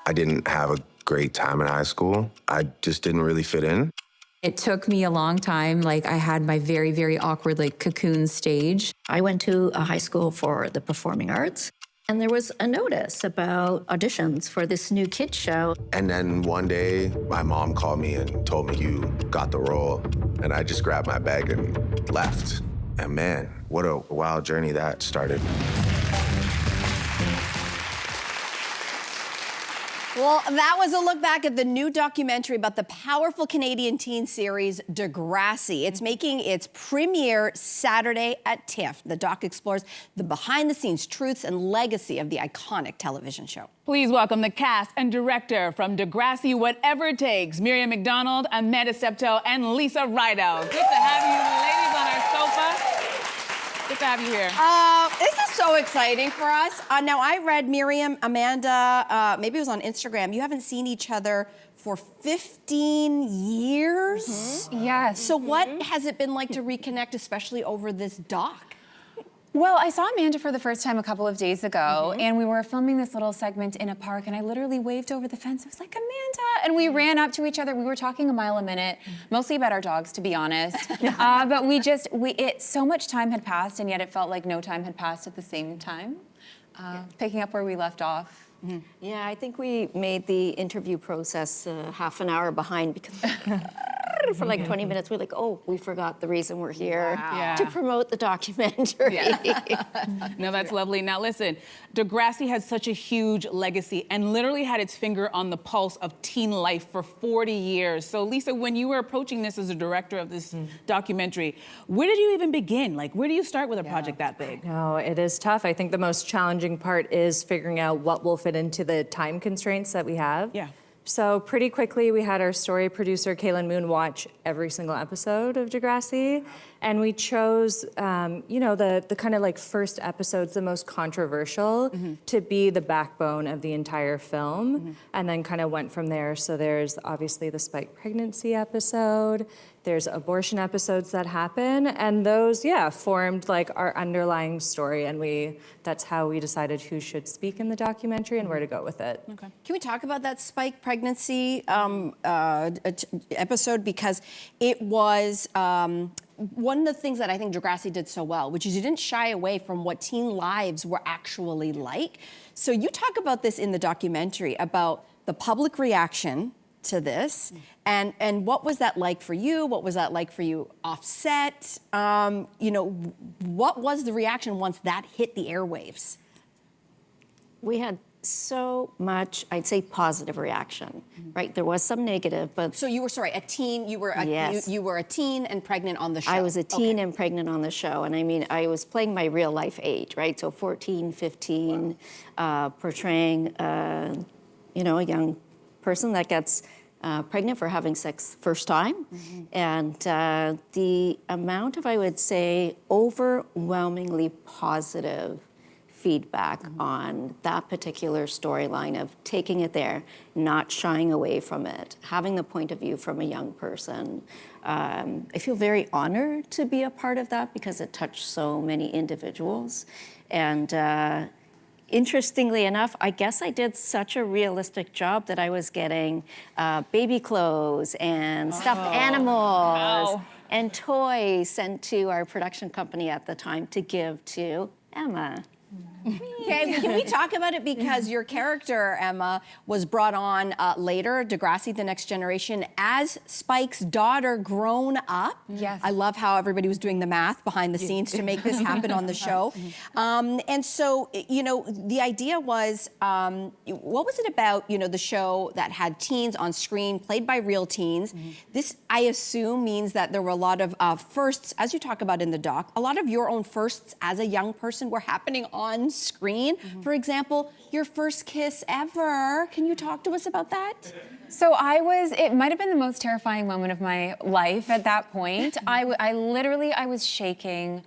I didn't have a great time in high school. I just didn't really fit in. It took me a long time. Like, I had my very, very awkward, like, cocoon stage. I went to a high school for the performing arts, and there was a notice about auditions for this new kids show. And then one day, my mom called me and told me, you got the role. And I just grabbed my bag and left. And man, what a wild journey that started. Well, that was a look back at the new documentary about the powerful Canadian teen series Degrassi. It's making its premiere Saturday at TIFF. The doc explores the behind-the-scenes truths and legacy of the iconic television show. Please welcome the cast and director from Degrassi, Whatever It Takes, Miriam McDonald, Amanda Stepto, and Lisa Rideout. Good to have you ladies on our sofa. Good to have you here. This is so exciting for us. Now, I read Miriam, Amanda, maybe it was on Instagram, you haven't seen each other for 15 years? Mm-hmm. Yes. So what has it been like to reconnect, especially over this doc? Well, I saw Amanda for the first time a couple of days ago, and we were filming this little segment in a park, and I literally waved over the fence. I was like, Amanda! And we ran up to each other. We were talking a mile a minute, mostly about our dogs, to be honest. But so much time had passed, and yet it felt like no time had passed at the same time, picking up where we left off. Mm-hmm. Yeah, I think we made the interview process half an hour behind because for like 20 minutes, we're like, oh, we forgot the reason we're here to promote the documentary. No, that's lovely. Now listen, Degrassi has such a huge legacy and literally had its finger on the pulse of teen life for 40 years. So Lisa, when you were approaching this as a director of this documentary, where did you even begin? Like, where do you start with a project that big? No, it is tough. I think the most challenging part is figuring out what will fit into the time constraints that we have. Yeah. So pretty quickly, we had our story producer, Kaylin Moon, watch every single episode of Degrassi. And we chose, the kind of like first episodes, the most controversial, to be the backbone of the entire film. And then kind of went from there. So there's obviously the Spike pregnancy episode. There's abortion episodes that happen. And those, formed like our underlying story. And that's how we decided who should speak in the documentary and where to go with it. Okay. Can we talk about that Spike pregnancy episode? Because it was one of the things that I think Degrassi did so well, which is you didn't shy away from what teen lives were actually like. So you talk about this in the documentary, about the public reaction to this, and what was that like for you? What was that like for you offset? What was the reaction once that hit the airwaves? We had so much, I'd say, positive reaction, right? There was some negative, but... So you were, a teen, you were a teen and pregnant on the show. I was a teen and pregnant on the show, and I mean, I was playing my real life age, right? So 14, 15, portraying, a young person that gets pregnant for having sex first time. And the amount of, I would say, overwhelmingly positive feedback on that particular storyline of taking it there, not shying away from it, having the point of view from a young person. I feel very honored to be a part of that because it touched so many individuals. And interestingly enough, I guess I did such a realistic job that I was getting baby clothes and stuffed animals and toys sent to our production company at the time to give to Emma. Okay, can we talk about it? Because your character, Emma, was brought on later, Degrassi, The Next Generation, as Spike's daughter grown up. Yes. I love how everybody was doing the math behind the scenes to make this happen on the show. And so, the idea was, what was it about, the show that had teens on screen, played by real teens? This, I assume, means that there were a lot of firsts, as you talk about in the doc, a lot of your own firsts as a young person were happening on screen. For example, your first kiss ever. Can you talk to us about that? So it might have been the most terrifying moment of my life at that point. I was shaking.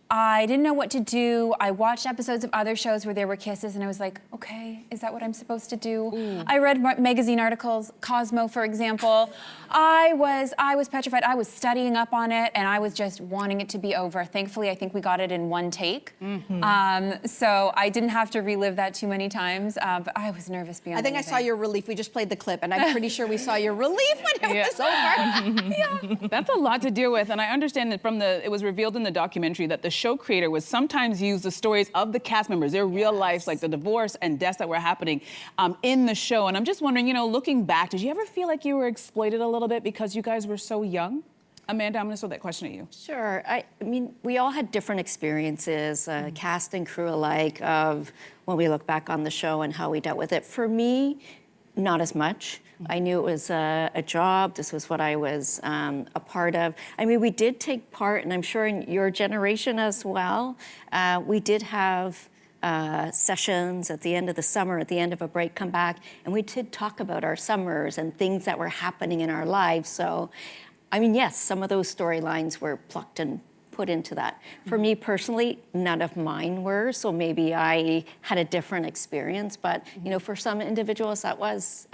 I didn't know what to do. I watched episodes of other shows where there were kisses, and I was like, okay, is that what I'm supposed to do? I read magazine articles, Cosmo, for example. I was petrified. I was studying up on it, and I was just wanting it to be over. Thankfully, I think we got it in one take. So I didn't have to relive that too many times, but I was nervous beyond I saw your relief. We just played the clip, and I'm pretty sure we saw your relief when it was over. That's a lot to deal with, and I understand that it was revealed in the documentary that the show creator would sometimes use the stories of the cast members, their real lives, like the divorce and deaths that were happening in the show. And I'm just wondering, looking back, did you ever feel like you were exploited a little bit because you guys were so young? Amanda, I'm gonna throw that question at you. Sure. I mean, we all had different experiences, cast and crew alike, of when we look back on the show and how we dealt with it. For me, not as much. I knew it was a job. This was what I was a part of. I mean, we did take part, and I'm sure in your generation as well, we did have sessions at the end of the summer, at the end of a break, come back, and we did talk about our summers and things that were happening in our lives. So, I mean, yes, some of those storylines were plucked and put into that. For me personally, none of mine were, so maybe I had a different experience, but for some individuals that was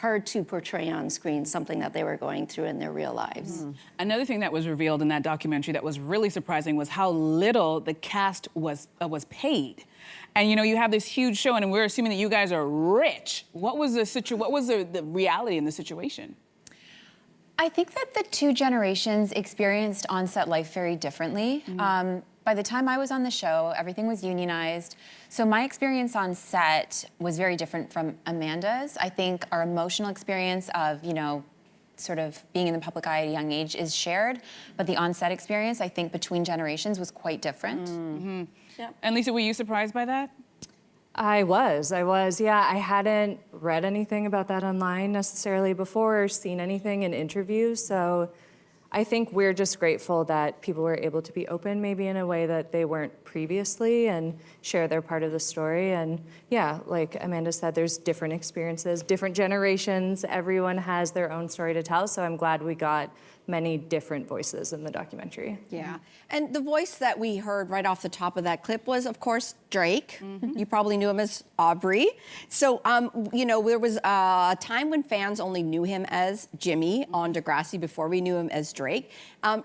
hard to portray on screen, something that they were going through in their real lives. Another thing that was revealed in that documentary that was really surprising was how little the cast was paid. And you have this huge show, and we're assuming that you guys are rich. What was the reality in the situation? I think that the two generations experienced on-set life very differently. By the time I was on the show, everything was unionized. So my experience on set was very different from Amanda's. I think our emotional experience of, sort of being in the public eye at a young age is shared, but the on-set experience, I think, between generations was quite different. Yep. And Lisa, were you surprised by that? I was, yeah. I hadn't read anything about that online necessarily before or seen anything in interviews, so I think we're just grateful that people were able to be open maybe in a way that they weren't previously and share their part of the story. And yeah, like Amanda said, there's different experiences, different generations. Everyone has their own story to tell, so I'm glad we got many different voices in the documentary. Yeah, and the voice that we heard right off the top of that clip was, of course, Drake. You probably knew him as Aubrey. So, there was a time when fans only knew him as Jimmy on Degrassi before we knew him as Drake.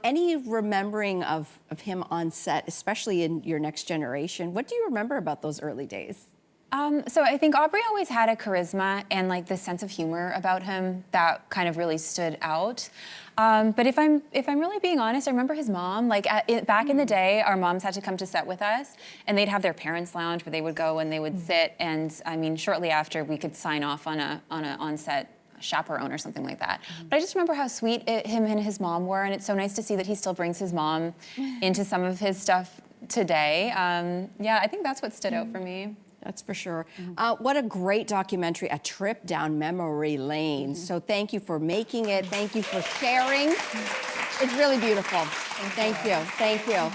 Any remembering of him on set, especially in your next generation? What do you remember about those early days? So I think Aubrey always had a charisma and like this sense of humor about him that kind of really stood out. But if I'm really being honest, I remember his mom. Like back in the day, our moms had to come to set with us, and they'd have their parents' lounge where they would go and they would sit. And I mean, shortly after, we could sign off on a on-set chaperone or something like that. But I just remember how sweet him and his mom were, and it's so nice to see that he still brings his mom into some of his stuff today. Yeah, I think that's what stood out for me. That's for sure. What a great documentary, a trip down memory lane. So thank you for making it. Thank you for sharing. It's really beautiful. Thank you.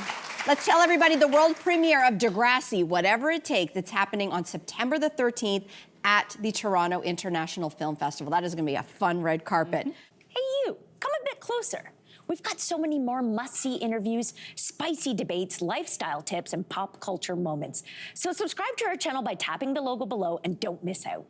Let's tell everybody the world premiere of Degrassi, Whatever It Takes. It's happening on September the 13th at the Toronto International Film Festival. That is going to be a fun red carpet. Hey, you, come a bit closer. We've got so many more must-see interviews, spicy debates, lifestyle tips, and pop culture moments. So subscribe to our channel by tapping the logo below and don't miss out.